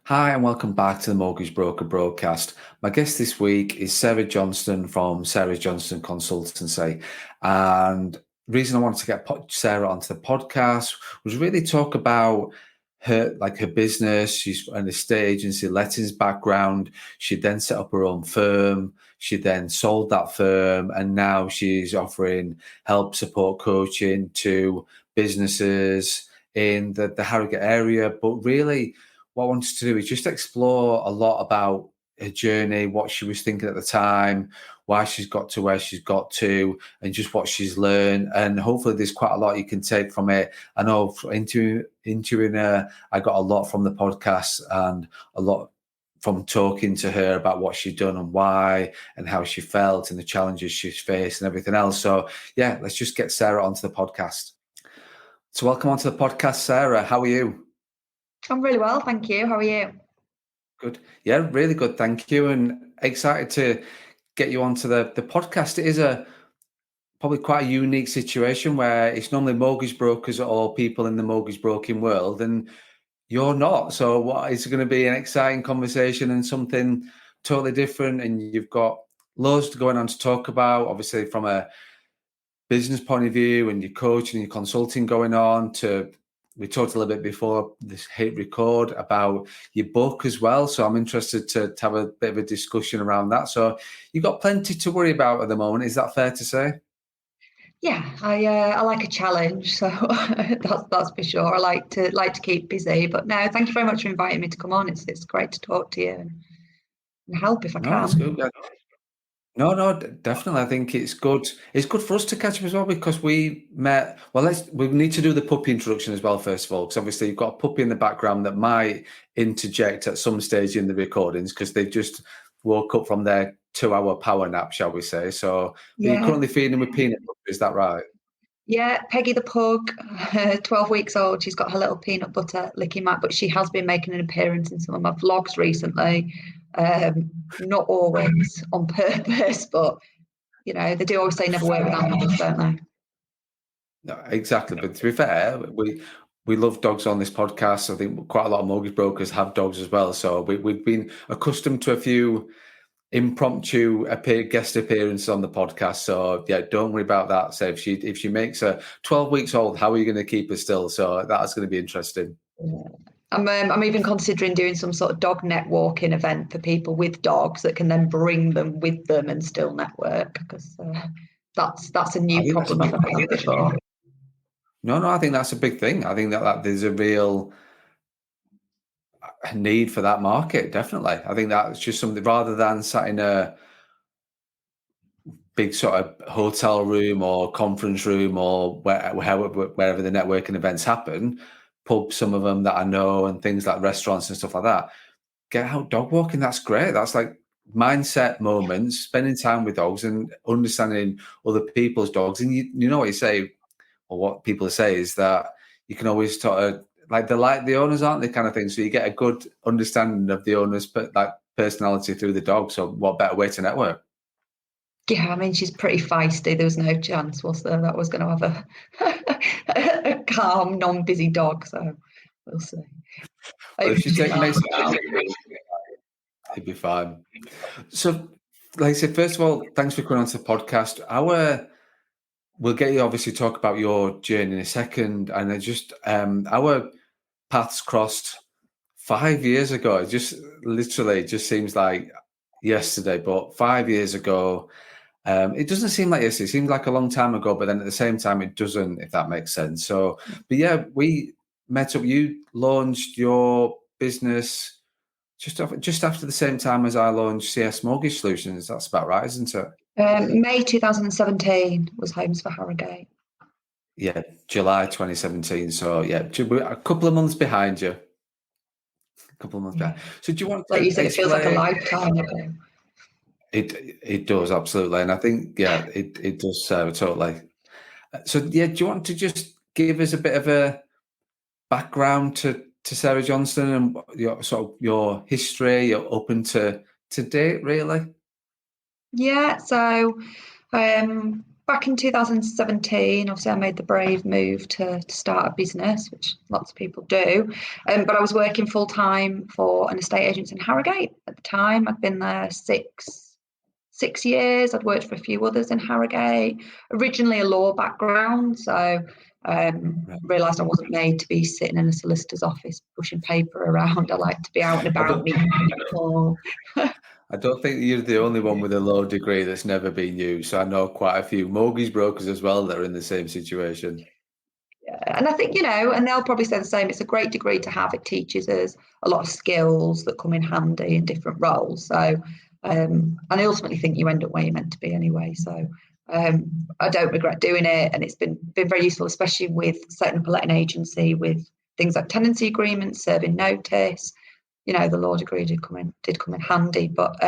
Hi, and welcome back to the Mortgage Broker broadcast. My guest this week is Sarah Johnston from Sarah Johnston Consultancy. And the reason I wanted to get Sarah onto the podcast was really talk about her business. She's an estate agency, lettings background. She then set up her own firm. She then sold that firm, and now she's offering help, support, coaching to businesses in the Harrogate area. But really, what I wanted to do is just explore a lot about her journey, what she was thinking at the time, why she's got to where she's got to, and just what she's learned. And hopefully, there's quite a lot you can take from it. I know interviewing her, I got a lot from the podcast and a lot from talking to her about what she'd done and why and how she felt and the challenges she's faced and everything else. So, yeah, let's just get Sarah onto the podcast. So, welcome onto the podcast, Sarah. How are you? I'm really well, thank you. How are you? Good. Yeah, really good. Thank you. And excited to get you onto the podcast. It is probably quite a unique situation where it's normally mortgage brokers or people in the mortgage broking world, and you're not. So what is going to be an exciting conversation and something totally different. And you've got loads going on to talk about, obviously from a business point of view and your coaching and your consulting going on to we talked a little bit before this hit record about your book as well. So I'm interested to have a bit of a discussion around that. So you've got plenty to worry about at the moment. Is that fair to say? Yeah, I like a challenge, so that's for sure. I like to keep busy. But no, thank you very much for inviting me to come on. It's great to talk to you and help if I No, it's can. good. No, definitely. I think it's good. It's good for us to catch up as well because we met. Well, we need to do the puppy introduction as well, first of all, because obviously you've got a puppy in the background that might interject at some stage in the recordings because they've just woke up from their 2-hour power nap, shall we say. So, but you're Yeah, currently feeding them with peanut butter, is that right? yeah. Peggy the Pug, 12 weeks old. She's got her little peanut butter licking mat, but she has been making an appearance in some of my vlogs recently. Not always on purpose, but they do always say never work with animals, don't they? No, exactly. But to be fair, we love dogs on this podcast. I think quite a lot of mortgage brokers have dogs as well. So we've been accustomed to a few impromptu guest appearance on the podcast. So yeah, don't worry about that. So if she makes her 12 weeks old, how are you going to keep her still? So that's going to be interesting. Yeah. I'm even considering doing some sort of dog networking event for people with dogs that can then bring them with them and still network because that's a I new think that's a problem I've big never had before. no, I think that's a big thing. I think that there's a real need for that market. Definitely. I think that's just something rather than sat in a big sort of hotel room or conference room or wherever the networking events happen, pubs, some of them that I know, and things like restaurants and stuff like that. Get out dog walking. That's great. That's like mindset moments, spending time with dogs and understanding other people's dogs. And you know what you say, or what people say is that you can always sort of like the owners, aren't they, kind of thing. So you get a good understanding of the owner's personality through the dog. So what better way to network? Yeah, I mean she's pretty feisty. There was no chance, was there, that was going to have a calm, non-busy dog. So we'll see. Well, if Hopefully she she makes calms it, down. it'd be fine. So, like I said, first of all, thanks for coming on to the podcast. We'll get you obviously talk about your journey in a second, and I just our paths crossed 5 years ago. It just literally just seems like yesterday, but 5 years ago, it doesn't seem like yesterday. It seems like a long time ago, but then at the same time, it doesn't. If that makes sense. So, but yeah, we met up. You launched your business just after the same time as I launched CS Mortgage Solutions. That's about right, isn't it? May 2017 was Homes for Harrogate. Yeah, July 2017. So yeah, we're a couple of months behind you. A couple of months Yeah. behind. So do you want Like to you said, it feels like a explain? lifetime ago. It does absolutely, and I think yeah, it does totally. So yeah, do you want to just give us a bit of a background to Sarah Johnston and your sort of your history, your up to date, really? Yeah, so back back in 2017, obviously I made the brave move to start a business, which lots of people do. But I was working full time for an estate agent in Harrogate at the time. I'd been there six years. I'd worked for a few others in Harrogate. Originally a law background, so realised I wasn't made to be sitting in a solicitor's office pushing paper around. I like to be out and about meeting people. I don't think you're the only one with a law degree that's never been used. So I know quite a few mortgage brokers as well that are in the same situation. Yeah, and I think, and they'll probably say the same. It's a great degree to have. It teaches us a lot of skills that come in handy in different roles. So, and I ultimately think you end up where you're meant to be anyway. So I don't regret doing it. And it's been very useful, especially with setting up a letting agency with things like tenancy agreements, serving notice. The law degree did come in handy. But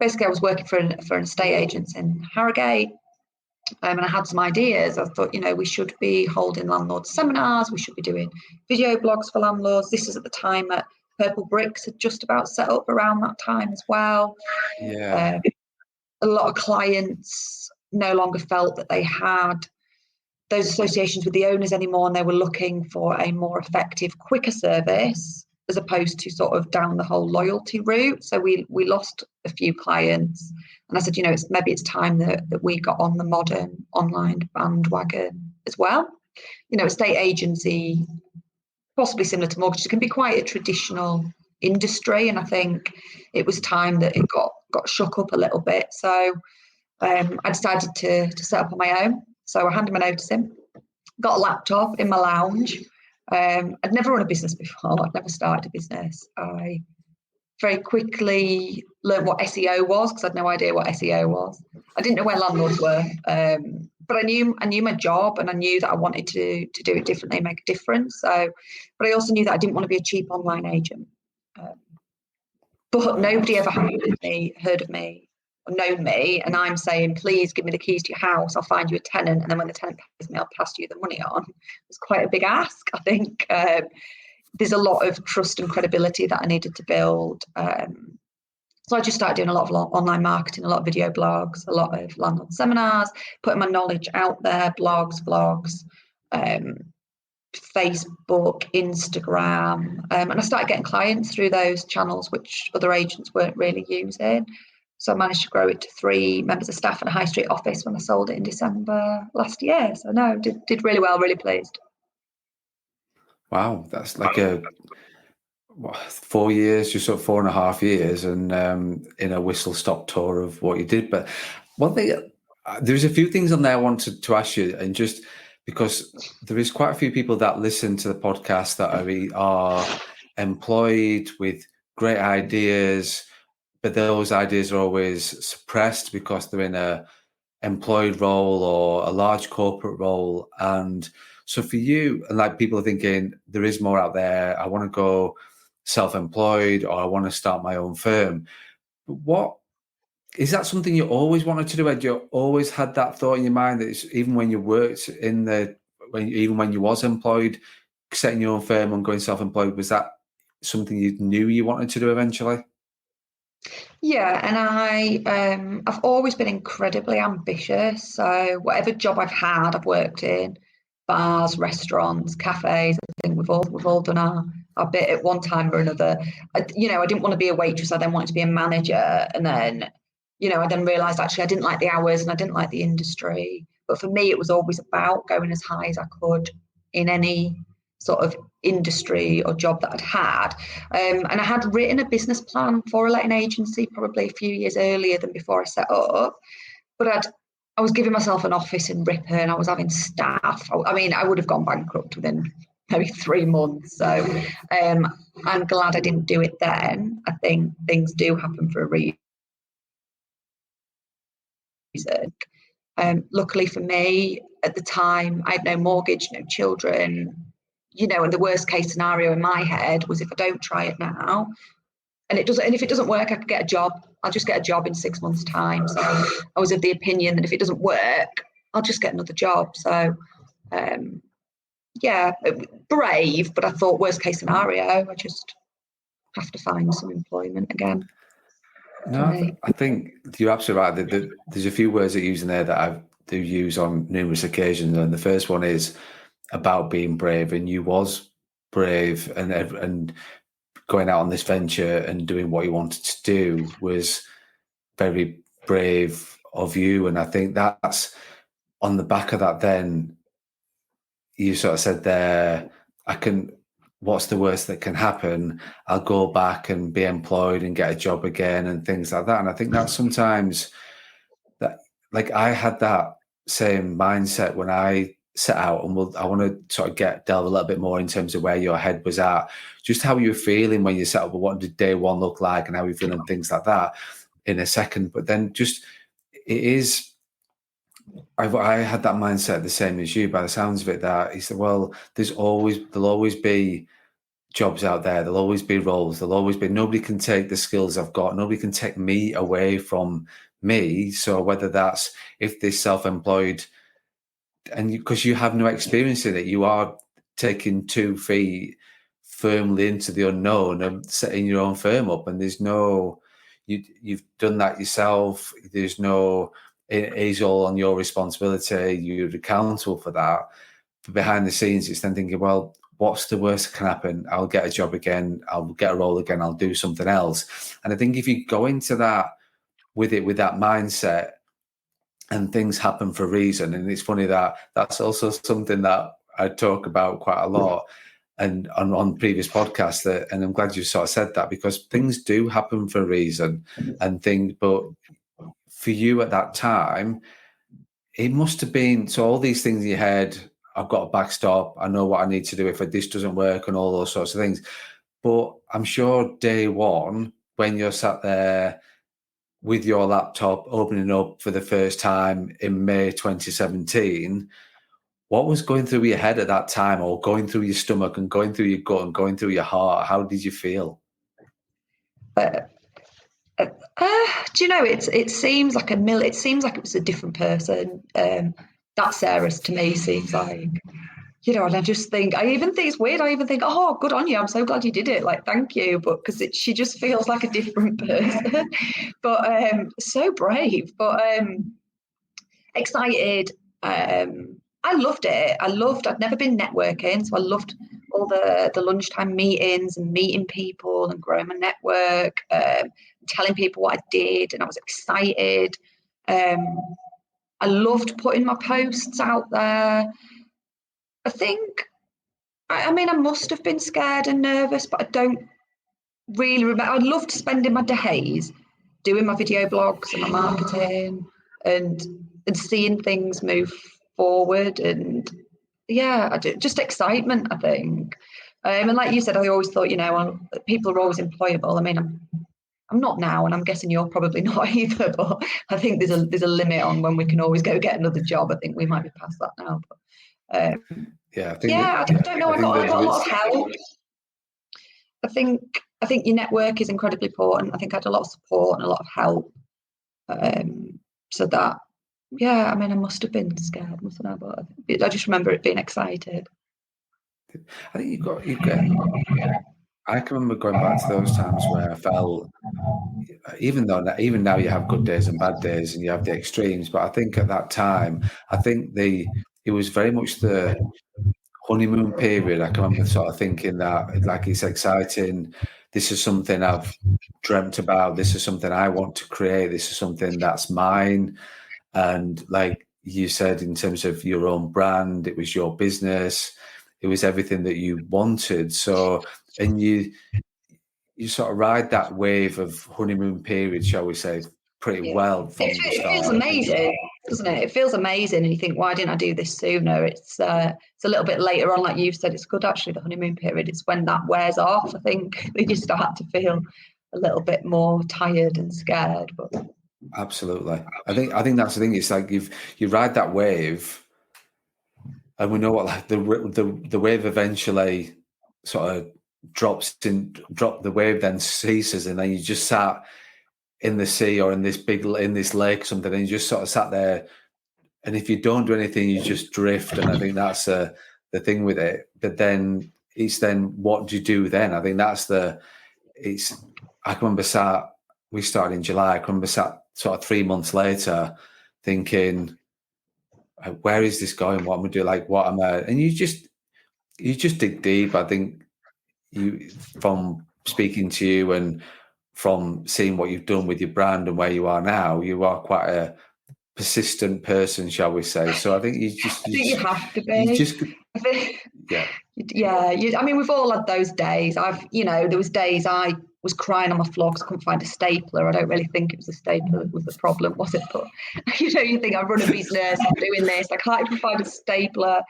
basically I was working for an estate agent in Harrogate. And I had some ideas. I thought, we should be holding landlord seminars. We should be doing video blogs for landlords. This is at the time that Purple Bricks had just about set up around that time as well. Yeah. A lot of clients no longer felt that they had those associations with the owners anymore, and they were looking for a more effective, quicker service as opposed to sort of down the whole loyalty route. So we lost a few clients. And I said, maybe it's time that we got on the modern online bandwagon as well. Estate agency, possibly similar to mortgages, can be quite a traditional industry. And I think it was time that it got shook up a little bit. So I decided to set up on my own. So I handed my notice in, got a laptop in my lounge. I'd never run a business before. I'd never started a business. I very quickly learned what SEO was because I had no idea what SEO was. I didn't know where landlords were, but I knew my job, and I knew that I wanted to do it differently, make a difference. So, but I also knew that I didn't want to be a cheap online agent. But nobody ever heard of me, or known me, and I'm saying, please give me the keys to your house. I'll find you a tenant, and then when the tenant pays me, I'll pass you the money on. It's quite a big ask, I think. There's a lot of trust and credibility that I needed to build. So I just started doing a lot of online marketing, a lot of video blogs, a lot of landlord seminars, putting my knowledge out there, blogs, vlogs, Facebook, Instagram. And I started getting clients through those channels, which other agents weren't really using. So I managed to grow it to 3 members of staff and a high street office when I sold it in December last year. So no, did really well, really pleased. Wow, that's like 4 years, just sort of 4.5 years, and in a whistle-stop tour of what you did. But one thing, there's a few things on there I wanted to ask you, and just because there is quite a few people that listen to the podcast that are employed with great ideas, but those ideas are always suppressed because they're in a employed role or a large corporate role. And so for you, like, people are thinking there is more out there. I want to go self-employed, or I want to start my own firm. But what is that something you always wanted to do? Had you always had that thought in your mind that it's, even when you worked even when you was employed, setting your own firm and going self-employed, was that something you knew you wanted to do eventually? Yeah, and I've always been incredibly ambitious. So whatever job I've had, I've worked in bars, restaurants, cafes. I think we've all done our bit at one time or another. I didn't want to be a waitress. I then wanted to be a manager, and then I then realised actually I didn't like the hours and I didn't like the industry. But for me, it was always about going as high as I could in any sort of industry or job that I'd had. And I had written a business plan for a letting agency probably a few years earlier than before I set up. But I was giving myself an office in Ripon. I was having staff. I would have gone bankrupt within maybe 3 months. So I'm glad I didn't do it then. I think things do happen for a reason. Luckily for me, at the time, I had no mortgage, no children, and the worst case scenario in my head was if I don't try it now, and if it doesn't work, I could get a job. I'll just get a job in 6 months' time. So I was of the opinion that if it doesn't work, I'll just get another job. So, brave, but I thought worst case scenario, I just have to find some employment again. No, I think you're absolutely right. There's a few words that you use in there that I've do use on numerous occasions, and the first one is about being brave, and you was brave, and going out on this venture and doing what you wanted to do was very brave of you. And I think that's on the back of that. Then you sort of said there, what's the worst that can happen? I'll go back and be employed and get a job again and things like that. And I think that sometimes that, like, I had that same mindset when I set out, and I want to sort of delve a little bit more in terms of where your head was at, just how you were feeling when you set up, what did day one look like and how you feeling, things like that in a second. But then I had that mindset the same as you, by the sounds of it, that he said, well, there'll always be jobs out there. There'll always be roles. Nobody can take the skills I've got. Nobody can take me away from me. So whether that's, if they're self-employed, and because you have no experience in it, you are taking 2 feet firmly into the unknown and setting your own firm up. And you've done that yourself. There's no, it is all on your responsibility. You're accountable for that. But behind the scenes, it's then thinking, well, what's the worst that can happen? I'll get a job again. I'll get a role again. I'll do something else. And I think if you go into that with that mindset, and things happen for a reason. And it's funny that that's also something that I talk about quite a lot and on previous podcasts, and I'm glad you sort of said that, because things do happen for a reason but for you at that time, it must have been, so all these things in your head, I've got a backstop, I know what I need to do if this doesn't work, and all those sorts of things. But I'm sure day one, when you're sat there with your laptop opening up for the first time in May 2017, what was going through your head at that time, or going through your stomach and going through your gut and going through your heart? How did you feel? Do you know, it seems like it seems like it was a different person. That Sarah's to me seems like, and I just think, I even think it's weird. I even think, oh, good on you. I'm so glad you did it. Like, thank you. But because she just feels like a different person. But so brave, but excited. I loved it. I'd never been networking, so I loved all the lunchtime meetings and meeting people and growing my network, telling people what I did, and I was excited. I loved putting my posts out there. I think, I mean, I must have been scared and nervous, but I don't really remember. I loved spending my days doing my video blogs and my marketing and seeing things move forward. And yeah, just excitement, I think. And like you said, I always thought, people are always employable. I mean, I'm not now, and I'm guessing you're probably not either. But I think there's a limit on when we can always go get another job. I think we might be past that now. But I think I don't know. I got a lot of help. I think your network is incredibly important. I think I had a lot of support and a lot of help. So that, I mean, I must have been scared, mustn't I? But I just remember it being excited. I think I can remember going back to those times where I felt, even now you have good days and bad days and you have the extremes, but I think at that time, it was very much the honeymoon period. I can remember sort of thinking that, like, it's exciting. This is something I've dreamt about. This is something I want to create. This is something that's mine. And like you said, in terms of your own brand, it was your business. It was everything that you wanted. So, and you sort of ride that wave of honeymoon period, shall we say, pretty well from the start. It feels amazing, doesn't it? It feels amazing, and you think, why didn't I do this sooner? It's a little bit later on, like you've said. It's good, actually. The honeymoon period, it's when that wears off. I think that you start to feel a little bit more tired and scared. But absolutely, I think that's the thing. It's like you ride that wave, and we know what, like, the wave eventually sort of the wave then ceases, and then you just sat in the sea or in this lake or something, and you just sort of sat there, and if you don't do anything, you just drift. And I think that's the thing with it. But then what do you do then? I think that's I can remember we started in July. I can remember sort of 3 months later thinking, where is this going? What am I doing? Like, what am I? And you just dig deep. I think from speaking to you and from seeing what you've done with your brand and where you are now, you are quite a persistent person, shall we say? So I think I think you have to be. You just, I think, yeah. I mean, we've all had those days. There was days I was crying on my floor because I couldn't find a stapler. I don't really think it was the stapler that was the problem, was it? But you think I run a business, I'm doing this, I can't even find a stapler.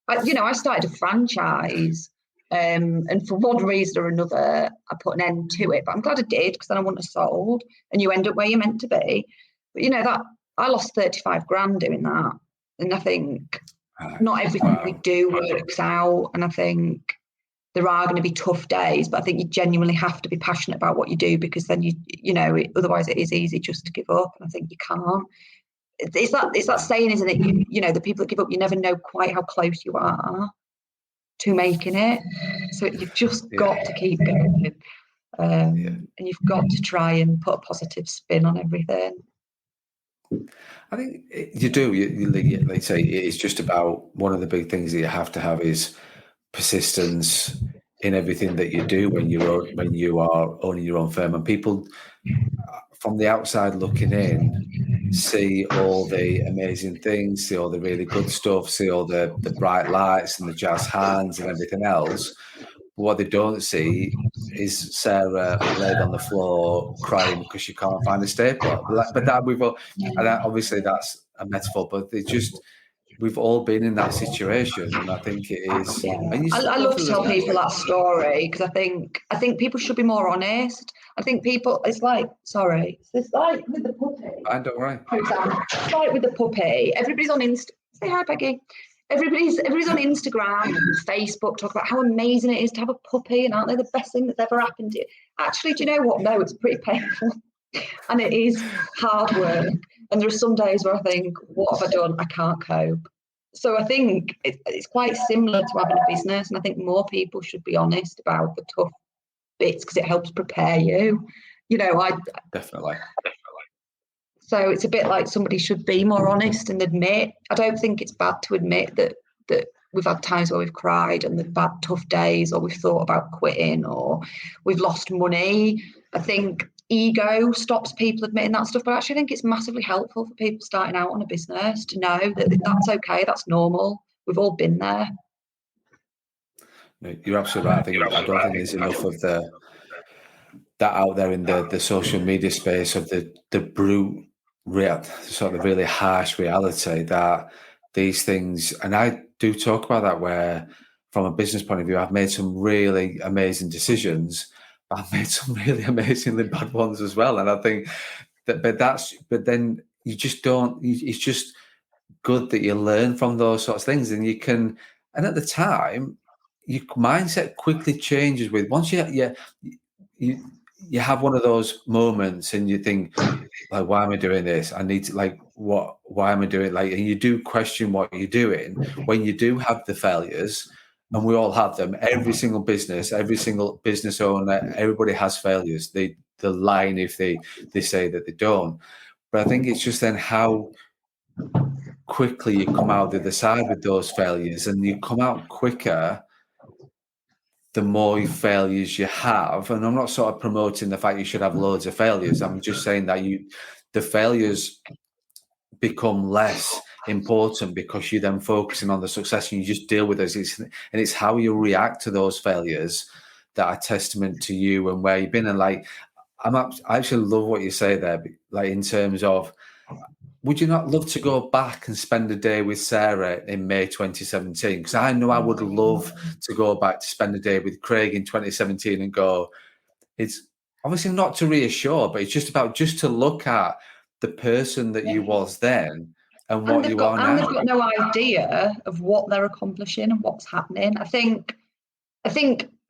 I started a franchise, and for one reason or another, I put an end to it. But I'm glad I did, because then I wouldn't have sold, and you end up where you're meant to be. But that I lost 35 grand doing that, and I think not everything we do works out, and I think there are going to be tough days, but I think you genuinely have to be passionate about what you do, because then otherwise it is easy just to give up, and I think you can't. It's that saying, isn't it? The people that give up, you never know quite how close you are to making it. So you've just got to keep going, and you've got to try and put a positive spin on everything. I think you do. Like say, it's just about, one of the big things that you have to have is persistence in everything that you do when you are owning your own firm. And people from the outside looking in see all the amazing things, see all the really good stuff, see all the bright lights and the jazz hands and everything else. But what they don't see is Sarah laid on the floor crying because she can't find a stapler. But that obviously that's a metaphor, but we've all been in that situation, and I think it is. Yeah. I love to tell people that story, because I think people should be more honest. I think people, it's like with the puppy. I don't worry. For example, it's like with the puppy. Everybody's on Insta. Say hi, Peggy. Everybody's on Instagram and Facebook, talk about how amazing it is to have a puppy, and aren't they the best thing that's ever happened to you? Actually, do you know what? No, it's pretty painful, and it is hard work. And there are some days where I think, what have I done? I can't cope. So I think it's quite similar to having a business, and I think more people should be honest about the tough bits, because it helps prepare you. Definitely. So it's a bit like somebody should be more honest and admit. I don't think it's bad to admit that we've had times where we've cried and they've had tough days, or we've thought about quitting, or we've lost money. I think ego stops people admitting that stuff, but actually I think it's massively helpful for people starting out on a business to know that that's okay, that's normal. We've all been there. No, you're absolutely right. I don't think there's enough of that out there in the social media space, of the brute, sort of really harsh reality that these things, and I do talk about that, where from a business point of view, I've made some really amazing decisions, but I've made some really amazingly bad ones as well. And I think but then you just don't, it's just good that you learn from those sorts of things, and and at the time, your mindset quickly changes once you have one of those moments and you think, like, why am I doing this? I need to, why am I doing it? And you do question what you're doing when you do have the failures, and we all have them. Every single business owner, everybody has failures. They're lying if they say that they don't. But I think it's just then how quickly you come out the other side with those failures, and you come out quicker the more failures you have. And I'm not sort of promoting the fact you should have loads of failures. I'm just saying that the failures become less important because you're then focusing on the success, and you just deal with those. And it's how you react to those failures that are testament to you and where you've been. And I actually love what you say there, like in terms of, would you not love to go back and spend a day with Sarah in May 2017? Because I know I would love to go back to spend a day with Craig in 2017 and go, it's obviously not to reassure, but it's just about just to look at the person that you was then and what you are now. And they've got no idea of what they're accomplishing and what's happening. I think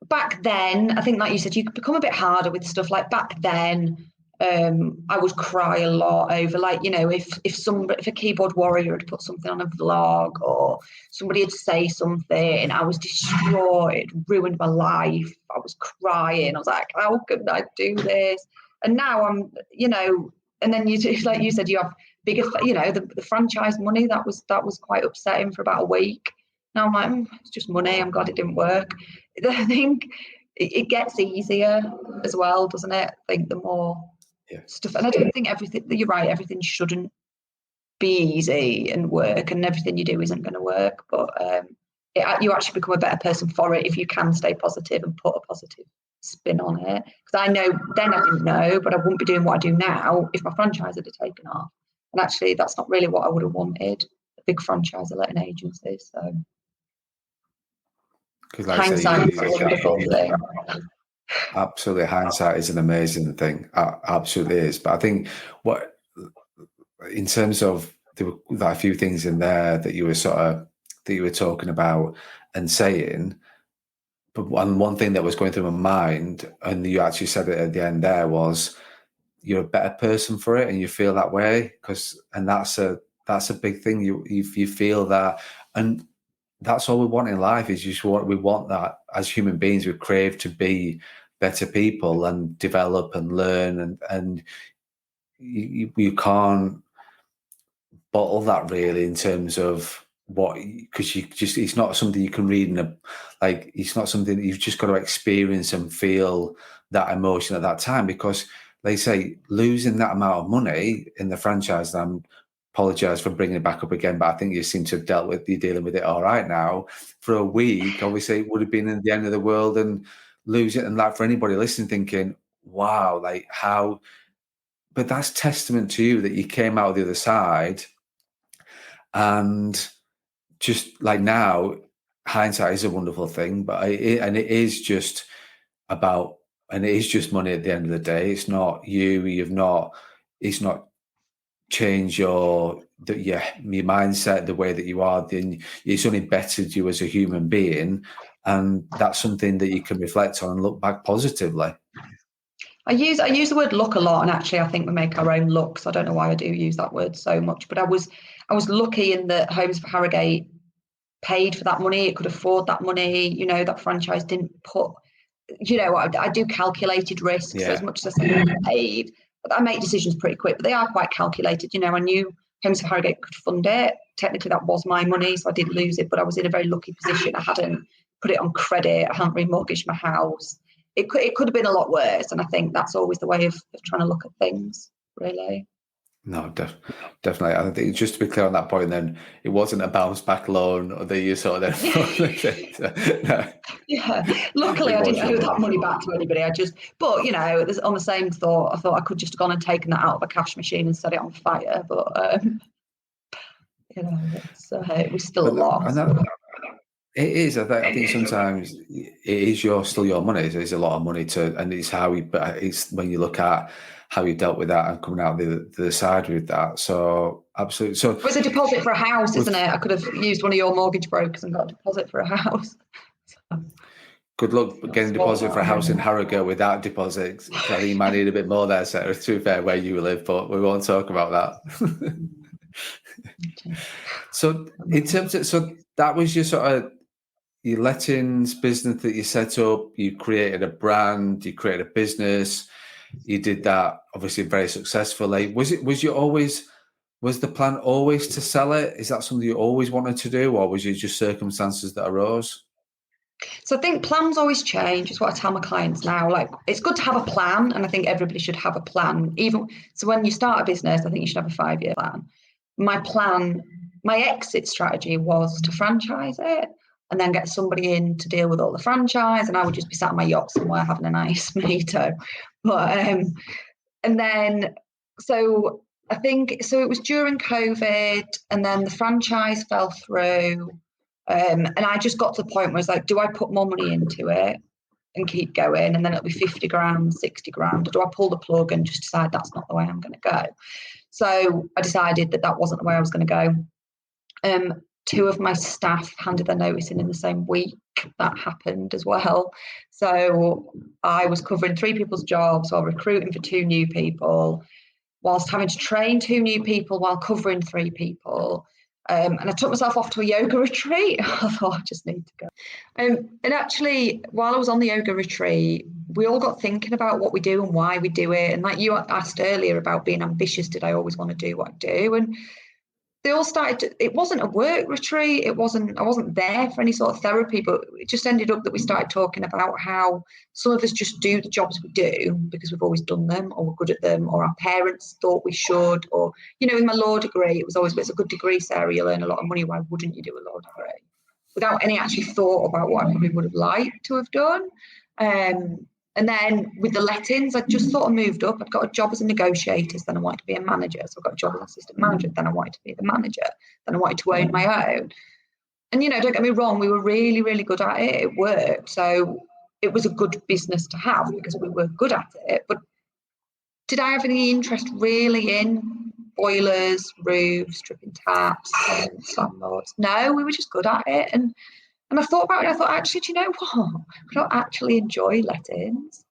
back then, I think, like you said, you could become a bit harder with stuff. Like back then, I would cry a lot over, if a keyboard warrior had put something on a vlog, or somebody had say something, I was distraught, it ruined my life, I was crying, I was like, how could I do this? And now I'm, and then like you said, you have bigger, the franchise money, that was quite upsetting for about a week. Now I'm like, it's just money. I'm glad it didn't work. I think it gets easier as well, doesn't it? I think the more stuff, and I don't think you're right, everything shouldn't be easy and work, and everything you do isn't going to work. But you actually become a better person for it if you can stay positive and put a positive spin on it. Because I know then I didn't know, but I wouldn't be doing what I do now if my franchise had taken off. And actually, that's not really what I would have wanted. A big franchise, a letting agency. So hindsight is a wonderful thing. Absolutely, hindsight is an amazing thing. Absolutely is. But I think in terms of there were a few things in there that you were talking about and saying. But one thing that was going through my mind, and you actually said it at the end there, was you're a better person for it, and you feel that way and that's a big thing. You feel that, and that's all we want in life is just what we want. That as human beings, we crave to be better people and develop and learn, and you can't bottle that really in terms of because it's not something you can read it's not something you've just got to experience and feel that emotion at that time. Because they say losing that amount of money in the franchise, and I apologize for bringing it back up again, but I think you seem to have you're dealing with it all right now. For a week, obviously it would have been at the end of the world, and lose it. And like for anybody listening thinking, wow, like how, but that's testament to you that you came out the other side. And just like now, hindsight is a wonderful thing, but it is just about, and it is just money at the end of the day. It's not it's not changed your mindset, the way that you are. Then it's only bettered you as a human being, and that's something that you can reflect on and look back positively. I use the word luck a lot, and actually I think we make our own luck. So I don't know why I do use that word so much, but I was lucky in that Homes for Harrogate paid for that money. It could afford that money. That franchise didn't put, I do calculated risks. So as much as I say I paid, but I make decisions pretty quick, but they are quite calculated. I knew Homes for Harrogate could fund it. Technically that was my money, so I didn't lose it, but I was in a very lucky position. I hadn't put it on credit. I hadn't remortgaged my house. It could have been a lot worse. And I think that's always the way of trying to look at things, really. No, definitely. I think just to be clear on that point, then it wasn't a bounce back loan or that you sort of no. Yeah. Luckily, I didn't owe that money back to anybody. But on the same thought, I thought I could just have gone and taken that out of a cash machine and set it on fire. But it was still a loss. It is. I think sometimes it is still your money. It's a lot of money and it's it's when you look at how you dealt with that and coming out the other side with that. So absolutely. So it was a deposit for a house, isn't it? I could have used one of your mortgage brokers and got a deposit for a house. Good luck getting a deposit for a house in Harrogate without deposits. I think you might need a bit more there, Sarah, to be fair, where you live, but we won't talk about that. So in terms of, that was your sort of your lettings business that you set up. You created a brand, you created a business, you did that obviously very successfully. Was the plan always to sell it? Is that something you always wanted to do, or was it just circumstances that arose? So I think plans always change. It's what I tell my clients now. Like, it's good to have a plan, and I think everybody should have a plan. So when you start a business, I think you should have a 5-year plan. My exit strategy was to franchise it and then get somebody in to deal with all the franchise, and I would just be sat on my yacht somewhere having a nice mojito. But and then so I think so it was during COVID, and then the franchise fell through. And I just got to the point where it's like, do I put more money into it and keep going, and then it'll be 50 grand, 60 grand, or do I pull the plug and just decide that's not the way I'm going to go? So I decided that wasn't the way I was going to go. 2 of my staff handed their notice in the same week that happened as well. So I was covering 3 people's jobs while recruiting for 2 new people, whilst having to train 2 new people while covering 3 people. And I took myself off to a yoga retreat. I thought I just need to go. And actually, while I was on the yoga retreat, we all got thinking about what we do and why we do it. And like you asked earlier about being ambitious, did I always want to do what I do? And they all started it wasn't a work retreat. I wasn't there for any sort of therapy, but it just ended up that we started talking about how some of us just do the jobs we do because we've always done them, or we're good at them, or our parents thought we should, or, with my law degree, it was always, it's a good degree, Sarah, you learn a lot of money, why wouldn't you do a law degree? Without any actually thought about what I probably would have liked to have done. And then with the lettings, I just sort of moved up. I'd got a job as a negotiator, then I wanted to be a manager. So I got a job as an assistant manager, then I wanted to be the manager, then I wanted to own my own. And, don't get me wrong, we were really, really good at it. It worked. So it was a good business to have because we were good at it. But did I have any interest really in boilers, roofs, stripping taps, landlords? No, we were just good at it. And I thought about it. I thought, actually, do you know what? I don't actually enjoy lettings,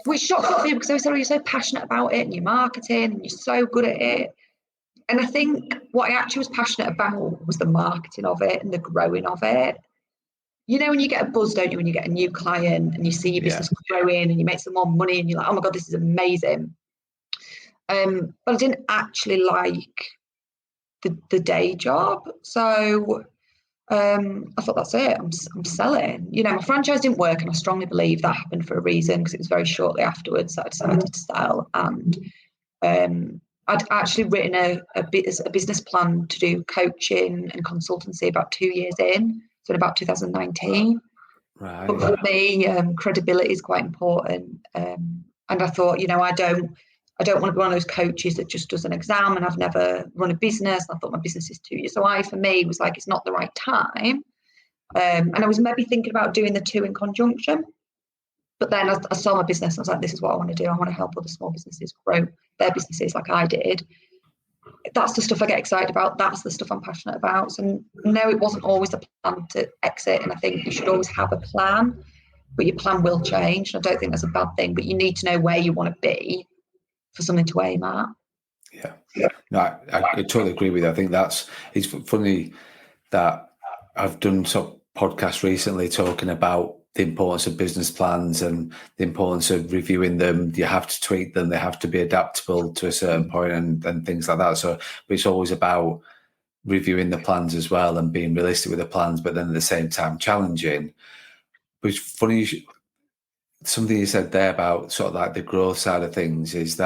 which shocks a lot of people because they said, oh, you're so passionate about it and you're marketing and you're so good at it. And I think what I actually was passionate about was the marketing of it and the growing of it. When you get a buzz, don't you, when you get a new client and you see your business growing and you make some more money and you're like, oh my God, this is amazing. But I didn't actually like the day job. So I thought, that's it. I'm selling. My franchise didn't work, and I strongly believe that happened for a reason because it was very shortly afterwards that I decided to sell. And I'd actually written a business plan to do coaching and consultancy about 2 years in, so in about 2019. Right. But for me, credibility is quite important. And I thought, I don't want to be one of those coaches that just does an exam, and I've never run a business. I thought my business is 2 years. So for me, was like, it's not the right time. And I was maybe thinking about doing the two in conjunction. But then I saw my business and I was like, this is what I want to do. I want to help other small businesses grow their businesses like I did. That's the stuff I get excited about. That's the stuff I'm passionate about. So no, it wasn't always the plan to exit. And I think you should always have a plan, but your plan will change. And I don't think that's a bad thing, but you need to know where you want to be for something to aim at. Yeah. No, I totally agree with you. I think it's funny that I've done some podcasts recently talking about the importance of business plans and the importance of reviewing them. You have to tweak them. They have to be adaptable to a certain point and things like that. So it's always about reviewing the plans as well and being realistic with the plans, but then at the same time challenging. But it's funny, something you said there about sort of like the growth side of things is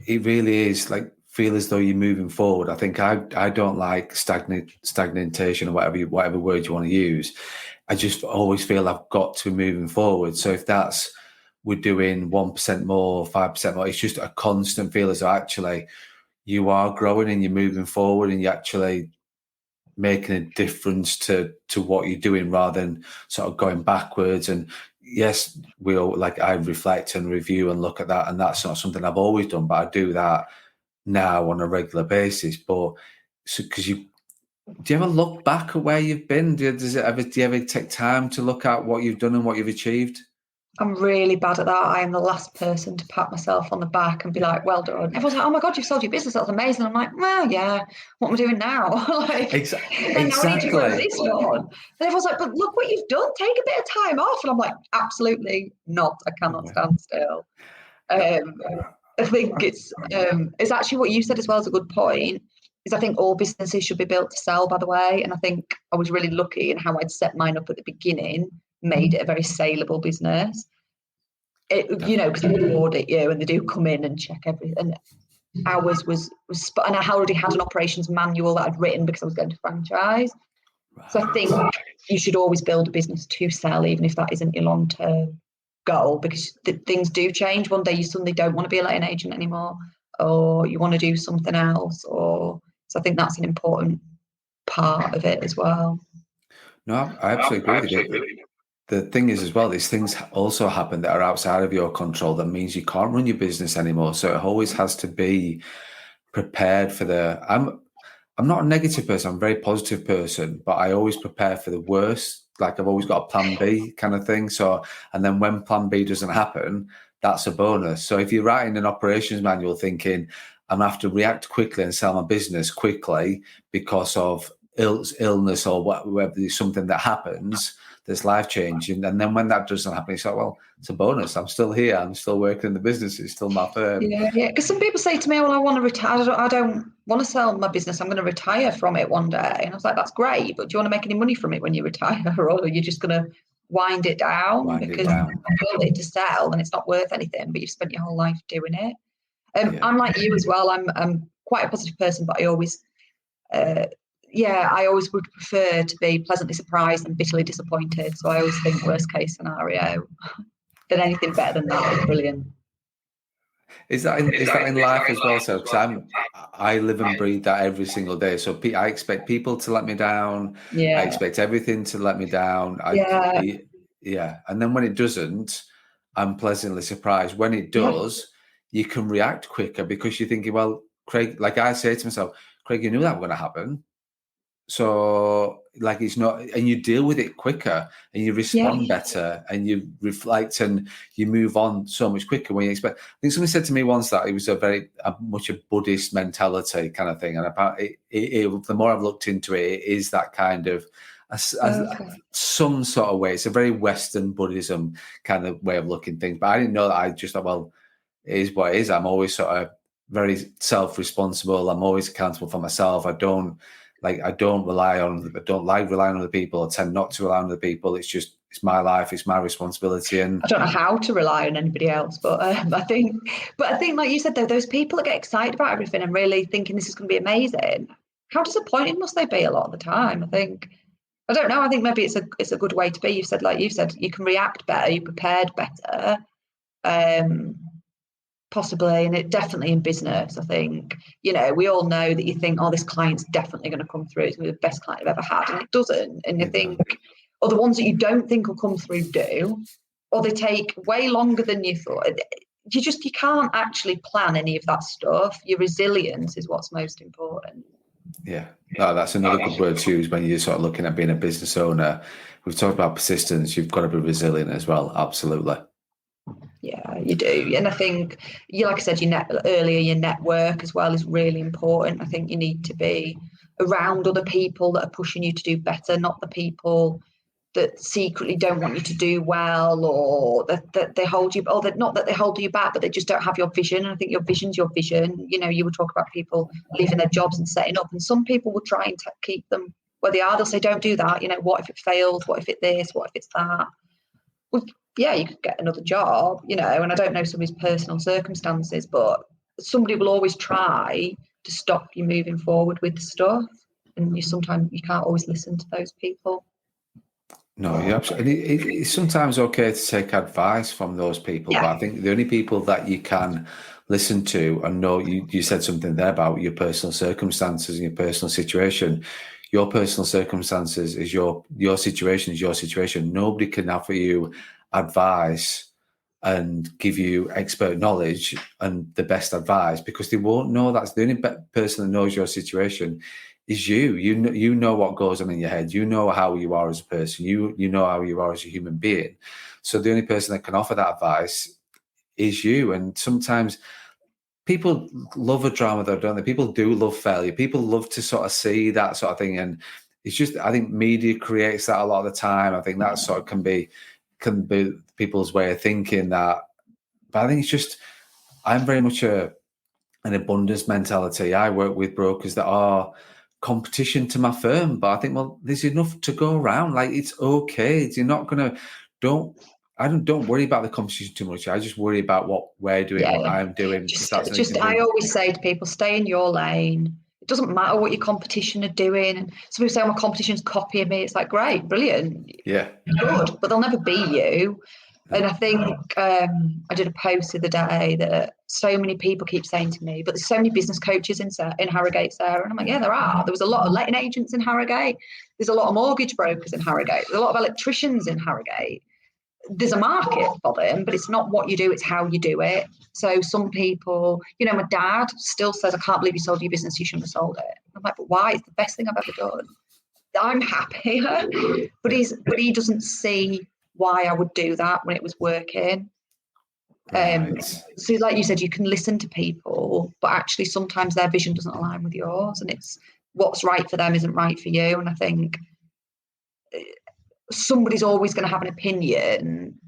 it really is like, feel as though you're moving forward. I think I don't like stagnation or whatever word you want to use. I just always feel I've got to be moving forward. So if we're doing 1% more, 5% more, it's just a constant feel as though actually you are growing and you're moving forward and you're actually making a difference to what you're doing rather than sort of going backwards. And yes, I reflect and review and look at that, and that's not something I've always done, but I do that now on a regular basis. But do you ever look back at where you've been? Do you ever take time to look at what you've done and what you've achieved? I'm really bad at that. I am the last person to pat myself on the back and be like, well done. Everyone's like, oh my God, you've sold your business. That's amazing. I'm like, well, yeah, what am I doing now? Exactly. Now I need to grow this one. And everyone's like, but look what you've done. Take a bit of time off. And I'm like, absolutely not. I cannot stand still. I think it's actually what you said as well is a good point. Is I think all businesses should be built to sell, by the way. And I think I was really lucky in how I'd set mine up at the beginning, made it a very saleable business. Because they do audit you and they do come in and check everything. And ours was and I already had an operations manual that I'd written because I was going to franchise. Right. So I think you should always build a business to sell, even if that isn't your long-term goal, because things do change. One day you suddenly don't want to be a letting agent anymore, or you want to do something else, so I think that's an important part of it as well. No, I absolutely agree with you. The thing is as well, these things also happen that are outside of your control. That means you can't run your business anymore. So it always has to be prepared for I'm not a negative person. I'm a very positive person, but I always prepare for the worst. Like I've always got a plan B kind of thing. So, and then when plan B doesn't happen, that's a bonus. So if you're writing an operations manual thinking, I'm going to have to react quickly and sell my business quickly because of illness or whether there's something that happens, that's life changing. And then when that doesn't happen, it's like, well, it's a bonus. I'm still here. I'm still working in the business. It's still my firm. Yeah. Because some people say to me, well, I want to retire. I don't want to sell my business. I'm going to retire from it one day. And I was like, that's great. But do you want to make any money from it when you retire? Or are you just going to wind it down because you're ability to sell and it's not worth anything, but you've spent your whole life doing it? I'm like you as well. I'm quite a positive person, but I always would prefer to be pleasantly surprised and bitterly disappointed. So I always think worst case scenario, than anything better than that is brilliant. Is that in life as well? So, because I live and breathe that every single day. So I expect people to let me down. Yeah. I expect everything to let me down. Yeah. And then when it doesn't, I'm pleasantly surprised. When it does, you can react quicker because you're thinking, well, Craig, like I say to myself, Craig, you knew that was going to happen. So like it's not, and you deal with it quicker and you respond better and you reflect and you move on so much quicker when you expect. I think somebody said to me once that it was much a Buddhist mentality kind of thing. And about the more I've looked into it, it is that kind of some sort of way. It's a very Western Buddhism kind of way of looking things. But I didn't know that. I just thought, well, it is what it is. I'm always sort of very self-responsible. I'm always accountable for myself. I don't like relying on other people. I tend not to rely on other people. It's my life. It's my responsibility. And I don't know how to rely on anybody else, but I think like you said, though, those people that get excited about everything and really thinking this is going to be amazing, how disappointing must they be a lot of the time? I don't know. I think maybe it's a good way to be. You said, you can react better. You're prepared better. Possibly, and it definitely in business, I think, we all know that you think, oh, this client's definitely going to come through. It's going to be the best client I've ever had. And it doesn't. And you think, or the ones that you don't think will come through do, or they take way longer than you thought. You can't actually plan any of that stuff. Your resilience is what's most important. Yeah. No, that's another good word to use when you're sort of looking at being a business owner. We've talked about persistence. You've got to be resilient as well. Absolutely. Yeah, you do. And I think, like I said, your network as well is really important. I think you need to be around other people that are pushing you to do better, not the people that secretly don't want you to do well, or that they hold you, or that not that they hold you back, but they just don't have your vision. And I think your vision's your vision. You would talk about people leaving their jobs and setting up, and some people will try and keep them where they are. They'll say, don't do that. What if it fails? What if it's this? What if it's that? Well, yeah, you could get another job, and I don't know somebody's personal circumstances, but somebody will always try to stop you moving forward with stuff. And sometimes you can't always listen to those people. No, you're absolutely. It's sometimes okay to take advice from those people, but I think the only people that you can listen to and know, you said something there about your personal circumstances and your personal situation. Your personal circumstances is your situation is your situation. Nobody can offer you advice and give you expert knowledge and the best advice because they won't know. That's the only person that knows your situation is you. You know what goes on in your head. You know how you are as a person. You know how you are as a human being. So the only person that can offer that advice is you. And sometimes people love a drama though, don't they? People do love failure. People love to sort of see that sort of thing. And it's just, I think media creates that a lot of the time. I think that sort of can be people's way of thinking that. But I think it's just, I'm very much an abundance mentality. I work with brokers that are competition to my firm, but I think, well, there's enough to go around. Like, it's okay. You're not going to, don't worry about the competition too much. I just worry about what we're doing, what I'm doing. I always say to people, stay in your lane. It doesn't matter what your competition are doing. And some people say, oh, my competition's copying me. It's like, great, brilliant. Yeah. Good, but they'll never be you. And I think I did a post the other day that so many people keep saying to me, but there's so many business coaches in Harrogate, Sarah. And I'm like, yeah, there are. There was a lot of letting agents in Harrogate. There's a lot of mortgage brokers in Harrogate. There's a lot of electricians in Harrogate. There's a market for them, but it's not what you do, it's how you do it. So some people, my dad still says, I can't believe you sold your business, you shouldn't have sold it. I'm like, but why? It's the best thing I've ever done. I'm happier, but he doesn't see why I would do that when it was working. Right. So like you said, you can listen to people, but actually sometimes their vision doesn't align with yours, and it's what's right for them isn't right for you. And I think somebody's always going to have an opinion.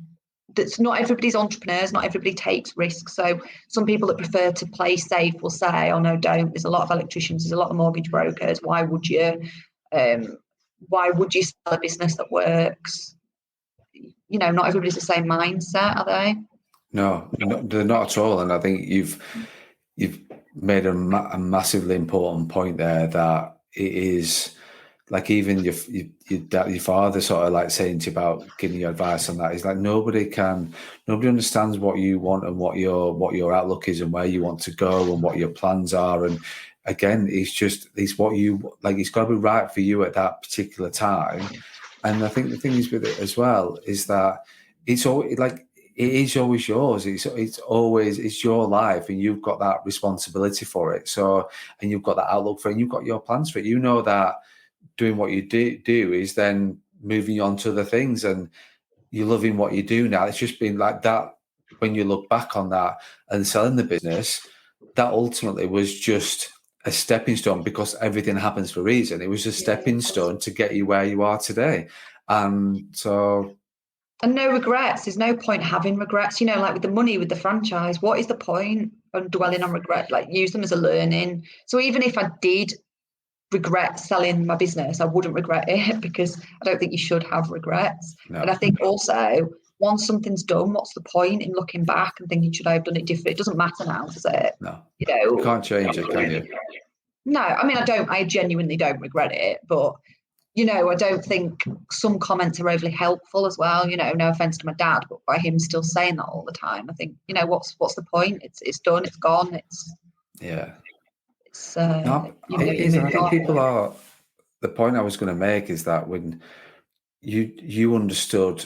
That's not everybody's entrepreneurs, not everybody takes risks. So some people that prefer to play safe will say, oh no, don't. There's a lot of electricians, there's a lot of mortgage brokers. Why would you? Why would you sell a business that works? You know, not everybody's the same mindset, are they? No, they're not at all. And I think you've made a massively important point there, that it is like, even your father sort of like saying to you about giving you advice on that. He's like, nobody understands what you want and what your outlook is and where you want to go and what your plans are. And again, it's what you like. It's got to be right for you at that particular time. And I think the thing is with it as well is that it's always like, it is always yours. It's your life, and you've got that responsibility for it. So, and you've got that outlook for it, and you've got your plans for it. You know that doing what you do is then moving on to other things, and you're loving what you do now. It's just been like that. When you look back on that and selling the business, that ultimately was just a stepping stone, because everything happens for a reason. It was a stepping stone to get you where you are today. And no regrets. There's no point having regrets. You know, like with the money, with the franchise, what is the point of dwelling on regret? Like, use them as a learning. So even if I did regret selling my business, I wouldn't regret it, because I don't think you should have regrets. no. And I think also, once something's done, what's the point in looking back and thinking, should I have done it different? It doesn't matter now, does it? No, you know, you can't change it, can you? No, I mean, I genuinely don't regret it, but you know, I don't think some comments are overly helpful as well. You know, no offense to my dad, but by him still saying that all the time, I think, you know, what's the point? It's done, it's gone, it's No, it is. And I think people are. The point I was going to make is that when you understood